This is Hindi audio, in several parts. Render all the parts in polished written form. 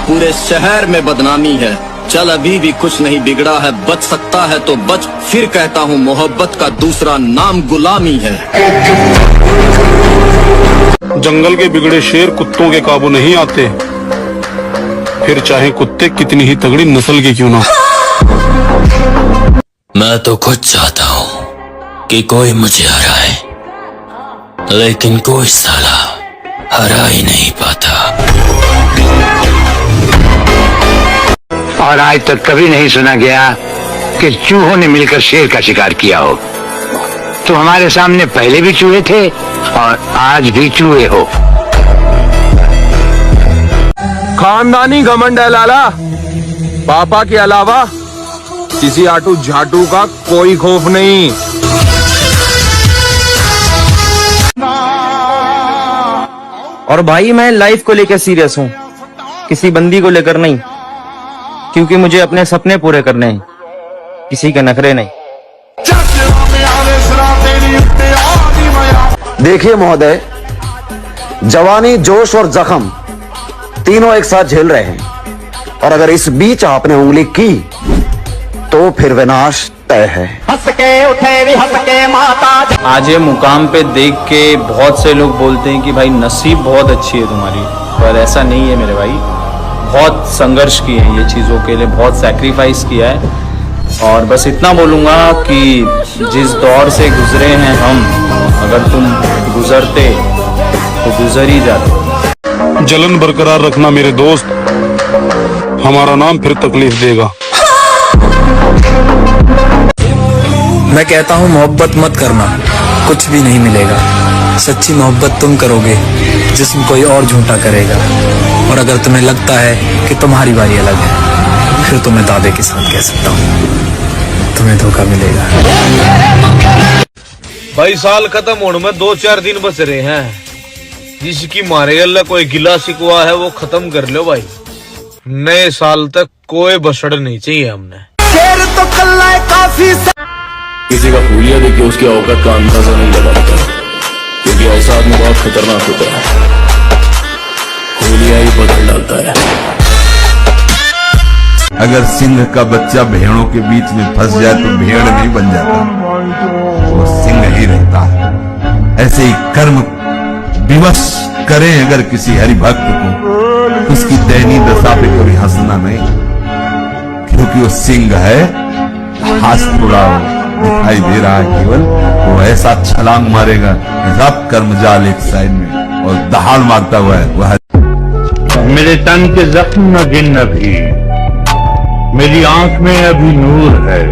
पूरे शहर में बदनामी है। चल अभी भी कुछ नहीं बिगड़ा है, बच सकता है तो बच, फिर कहता हूँ मोहब्बत का दूसरा नाम गुलामी है। जंगल के बिगड़े शेर कुत्तों के काबू नहीं आते, फिर चाहे कुत्ते कितनी ही तगड़ी नस्ल के क्यों ना। मैं तो खुद चाहता हूँ कि कोई मुझे हराए, लेकिन कोई साला हरा ही नहीं पाता। और आज तक कभी नहीं सुना गया कि चूहों ने मिलकर शेर का शिकार किया हो। तो हमारे सामने पहले भी चूहे थे और आज भी चूहे हो। खानदानी घमंड है लाला, पापा के अलावा किसी आटू झाटू का कोई खौफ नहीं। और भाई मैं लाइफ को लेकर सीरियस हूँ, किसी बंदी को लेकर नहीं, क्योंकि मुझे अपने सपने पूरे करने हैं, किसी के नखरे नहीं। देखिए महोदय, जवानी, जोश और जख्म तीनों एक साथ झेल रहे हैं, और अगर इस बीच आपने उंगली की तो फिर विनाश तय है। हंस के उठे भी हंस के माता। आज ये मुकाम पे देख के बहुत से लोग बोलते हैं कि भाई नसीब बहुत अच्छी है तुम्हारी, पर ऐसा नहीं है मेरे भाई। बहुत संघर्ष किए हैं ये चीज़ों के लिए, बहुत सैक्रिफाइस किया है, और बस इतना बोलूँगा कि जिस दौर से गुजरे हैं हम, अगर तुम गुजरते तो गुजर ही जाते। जलन बरकरार रखना मेरे दोस्त, हमारा नाम फिर तकलीफ देगा। मैं कहता हूँ मोहब्बत मत करना, कुछ भी नहीं मिलेगा। सच्ची मोहब्बत तुम करोगे, जिस्म कोई और झूठा करेगा। और अगर तुम्हें लगता है कि तुम्हारी बारी अलग है, फिर तो मैं दावे के साथ कह सकता हूँ तुम्हें धोखा मिलेगा। भाई साल खत्म होने में 2-4 दिन बच रहे हैं, जिसकी मारे अल्लाह कोई गिला शिकवा है वो खत्म कर लो भाई। नए साल तक कोई बसड़ नहीं चाहिए हमने। शेर तो कल्ला है काफी। किसी का फूलिया देख के उसकी औकात का अंदाजा नहीं लगा पाता, क्योंकि ऐसा आदमी बहुत खतरनाक होता है, फूलिया ही बदल डालता है। अगर सिंह का बच्चा भेड़ों के बीच में फंस जाए तो भेड़ नहीं बन जाता, वो सिंह ही रहता है। ऐसे ही कर्म विवश करें अगर किसी हरि भक्त को, उसकी दैनी दशा पे कभी हंसना नहीं, क्योंकि वो सिंह है। हाथ थोड़ा दिखाई दे रहा है केवल, वो ऐसा छलांग मारेगा रब कर्म जाल एक साइड में और दहाड़ मारता हुआ है वह। मेरे तन के जख्म न गिन अभी, मेरी आंख में अभी नूर है।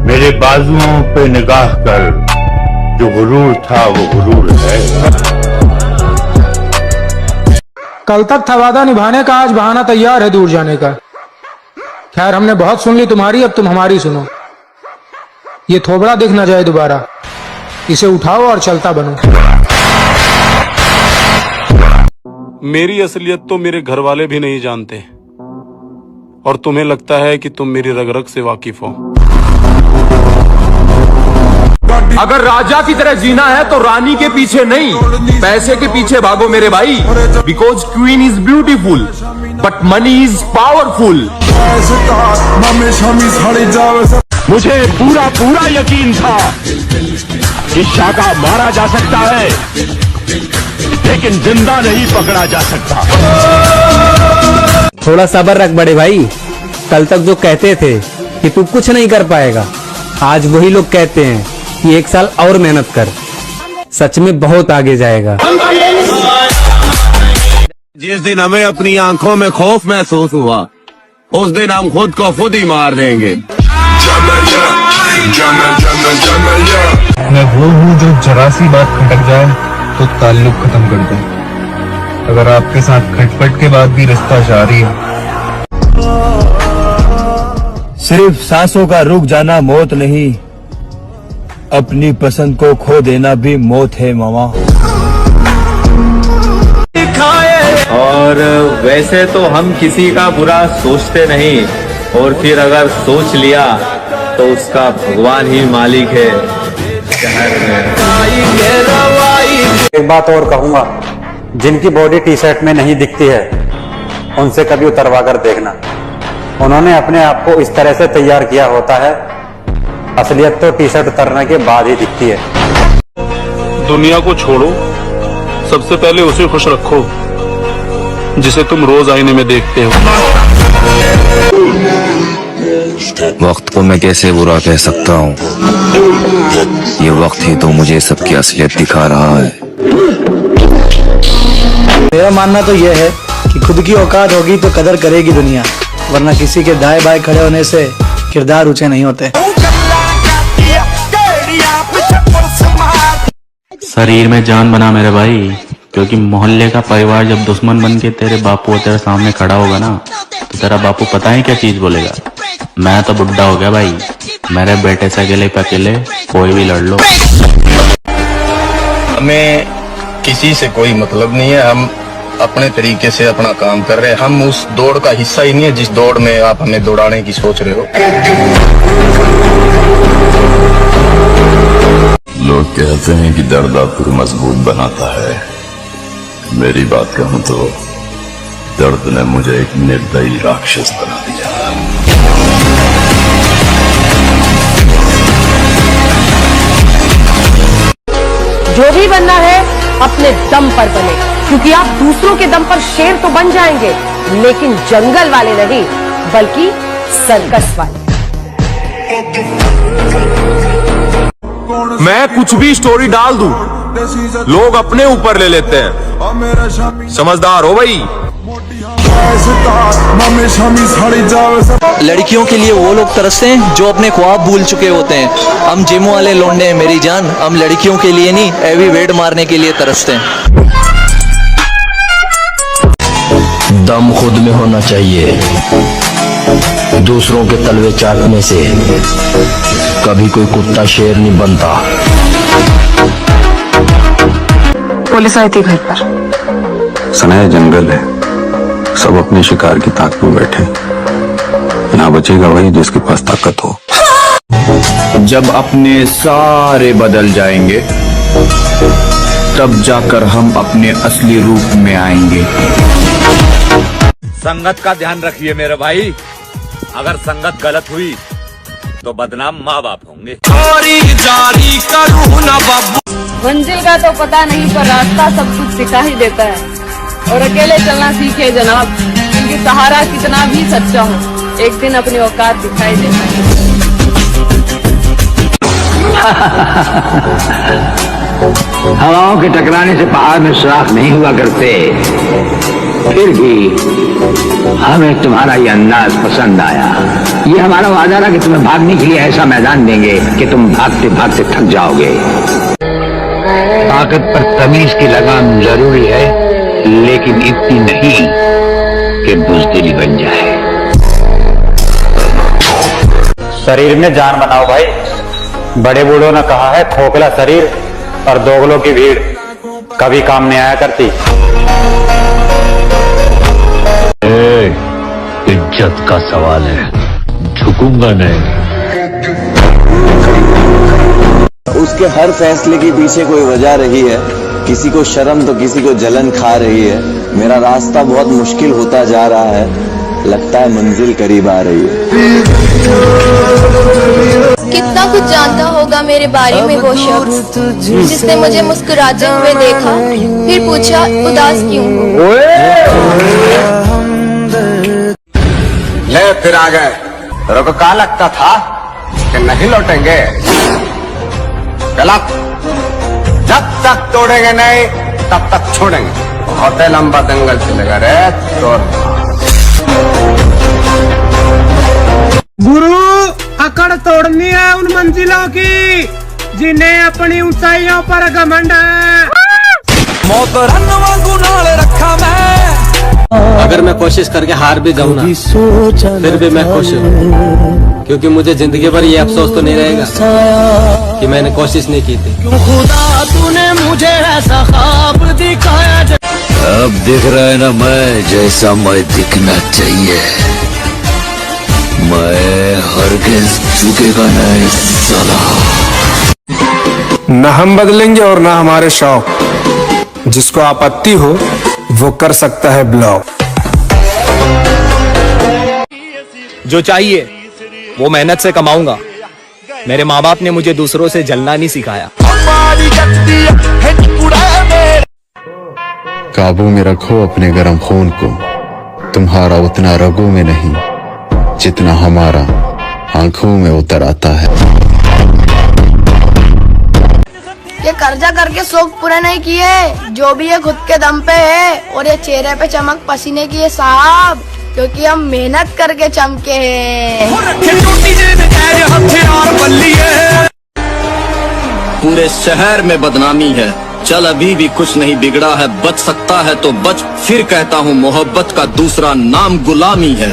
मेरे बाजुओं पे निगाह कर, जो गुरूर था वो गुरूर है। कल तक था वादा निभाने का, आज बहाना तैयार है दूर जाने का। खैर हमने बहुत सुन ली तुम्हारी, अब तुम हमारी सुनो। ये थोबड़ा दिख ना जाए दोबारा, इसे उठाओ और चलता बनो। मेरी असलियत तो मेरे घर वाले भी नहीं जानते, और तुम्हें लगता है कि तुम मेरी रग रग से वाकिफ हो। अगर राजा की तरह जीना है तो रानी के पीछे नहीं, पैसे के पीछे भागो मेरे भाई। Because queen is beautiful but money is powerful. मुझे पूरा यकीन था कि शाका मारा जा सकता है, लेकिन जिंदा नहीं पकड़ा जा सकता। थोड़ा सब्र रख बड़े भाई, कल तक जो कहते थे कि तू कुछ नहीं कर पाएगा, आज वही लोग कहते हैं कि 1 साल और मेहनत कर, सच में बहुत आगे जाएगा। जिस दिन हमें अपनी आंखों में खौफ महसूस हुआ, उस दिन हम खुद को खुद ही मार देंगे। मैं वो हूँ जो जरा सी बात खटक जाए तो ताल्लुक खत्म कर दे। अगर आपके साथ खटपट के बाद भी रिश्ता जारी है। सिर्फ सांसों का रुक जाना मौत नहीं, अपनी पसंद को खो देना भी मौत है मामा। और वैसे तो हम किसी का बुरा सोचते नहीं, और फिर अगर सोच लिया तो उसका भगवान ही मालिक है। एक बात और कहूंगा, जिनकी बॉडी टी शर्ट में नहीं दिखती है उनसे कभी उतरवा कर देखना। उन्होंने अपने आप को इस तरह से तैयार किया होता है, असलियत तो टी शर्ट उतरने के बाद ही दिखती है। दुनिया को छोड़ो, सबसे पहले उसे खुश रखो जिसे तुम रोज आईने में देखते हो। वक्त को मैं कैसे बुरा कह सकता हूँ, ये वक्त ही तो मुझे सबकी असलियत दिखा रहा है। मेरा मानना तो यह है कि खुद की औकात होगी तो कदर करेगी दुनिया, वरना किसी के दाएं बाएं खड़े होने से किरदार ऊंचे नहीं होते। शरीर में जान बना मेरे भाई, क्योंकि मोहल्ले का परिवार जब दुश्मन बन के तेरे बापू तेरे सामने खड़ा होगा ना, तो तेरा बापू पता है क्या चीज बोलेगा, मैं तो बुढ़ा हो गया भाई, मेरे बेटे से अकेले पे अकेले कोई भी लड़ लो। हमें किसी से कोई मतलब नहीं है, हम अपने तरीके से अपना काम कर रहे हैं। हम उस दौड़ का हिस्सा ही नहीं है जिस दौड़ में आप हमें दौड़ाने की सोच रहे हो। लोग कहते हैं कि दर्द आपको मजबूत बनाता है। मेरी बात कहूं तो दर्द ने मुझे एक निर्दयी राक्षस बना दिया। जो भी बनना है अपने दम पर बने, क्योंकि आप दूसरों के दम पर शेर तो बन जाएंगे, लेकिन जंगल वाले नहीं, बल्कि सर्कस वाले। मैं कुछ भी स्टोरी डाल दूं, लोग अपने ऊपर ले लेते हैं। समझदार हो भाई। लड़कियों के लिए वो लोग तरसते हैं जो अपने ख्वाब भूल चुके होते हैं। हम जिम वाले लौंडे हैं मेरी जान, हम लड़कियों के लिए नहीं, हैवी वेट मारने के लिए तरसते हैं। दम खुद में होना चाहिए, दूसरों के तलवे चाटने से कभी कोई कुत्ता शेर नहीं बनता। पुलिस आई थी घर पर। सनाया जंगल है, सब अपने शिकार की ताक में बैठे, यहाँ बचेगा वही जिसके पास ताकत हो। जब अपने सारे बदल जाएंगे तब जाकर हम अपने असली रूप में आएंगे। संगत का ध्यान रखिए मेरे भाई, अगर संगत गलत हुई तो बदनाम माँ बाप होंगे। मंजिल का तो पता नहीं, पर रास्ता सब कुछ सिखा ही देता है। और अकेले चलना सीखे जनाब, क्योंकि सहारा कितना भी सच्चा हो, एक दिन अपनी औकात दिखाई देता है। हवाओं के टकराने से पहाड़ में सुराख नहीं हुआ करते, फिर भी हमें तुम्हारा ये अंदाज पसंद आया। ये हमारा वादा था कि तुम्हें भागने के लिए ऐसा मैदान देंगे कि तुम भागते भागते थक जाओगे। ताकत पर तमीज की लगाम जरूरी है, लेकिन इतनी नहीं कि बुज़दिली बन जाए। शरीर में जान बनाओ भाई, बड़े बूढ़ों ने कहा है खोखला शरीर और दोगलों की भीड़ कभी काम नहीं आया करती। इज्जत का सवाल है, झुकूंगा नहीं। उसके हर फैसले के पीछे कोई वजह रही है, किसी को शर्म तो किसी को जलन खा रही है। मेरा रास्ता बहुत मुश्किल होता जा रहा है, लगता है मंजिल करीब आ रही है। कितना कुछ जानता होगा मेरे बारे में वो शख्स जिसने मुझे मुस्कुराते हुए देखा, फिर पूछा उदास क्यों हो। ले फिर आ गए, तेरे को क्या लगता था कि नहीं लौटेंगे? गलत, जब तक तोड़ेंगे नहीं तब तक छोड़ेंगे। बहुत लंबा दंगल चलेगा रे तो। गुरु, अकड़ तोड़नी है उन मंजिलों की जिन्हें अपनी ऊंचाइयों पर घमंड है। अगर मैं कोशिश करके हार भी जाऊं ना, फिर भी मैं खुश हूँ, क्योंकि मुझे जिंदगी भर ये अफसोस तो नहीं रहेगा कि मैंने कोशिश नहीं की थी। खुदा तूने मुझे ऐसा ख्वाब दिखाया। अब दिख रहा है ना मैं जैसा मैं दिखना चाहिए। मैं हरगिज़ झुकेगा नहीं साला। न हम बदलेंगे और न हमारे शौक। जिसको आपत्ति हो वो कर सकता है ब्लॉक। जो चाहिए वो मेहनत से कमाऊंगा। मेरे माँ बाप ने मुझे दूसरों से जलना नहीं सिखाया। काबू में रखो अपने गर्म खून को, तुम्हारा उतना रगों में नहीं जितना हमारा आंखों में उतर आता है। ये कर्जा करके शौक पूरे नहीं किए, जो भी ये खुद के दम पे है, और ये चेहरे पे चमक पसीने की है साहब, क्योंकि हम मेहनत करके चमके हैं। पूरे शहर में बदनामी है, चल अभी भी कुछ नहीं बिगड़ा है, बच सकता है तो बच, फिर कहता हूँ मोहब्बत का दूसरा नाम गुलामी है।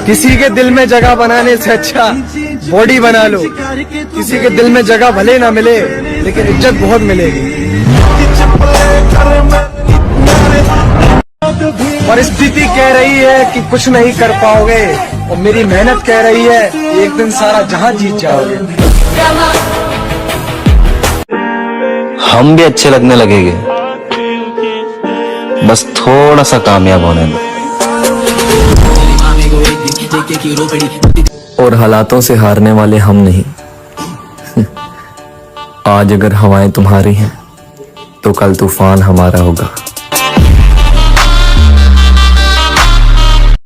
किसी के दिल में जगह बनाने से अच्छा बॉडी बना लो। किसी के दिल में जगह भले ना मिले, लेकिन इज्जत बहुत मिलेगी। परिस्थिति कह रही है कि कुछ नहीं कर पाओगे, और मेरी मेहनत कह रही है कि एक दिन सारा जहां जीत जाओगे। हम भी अच्छे लगने लगेंगे, बस थोड़ा सा कामयाब होने दो। और हालातों से हारने वाले हम नहीं। आज अगर हवाएं तुम्हारी हैं तो कल तूफान हमारा होगा।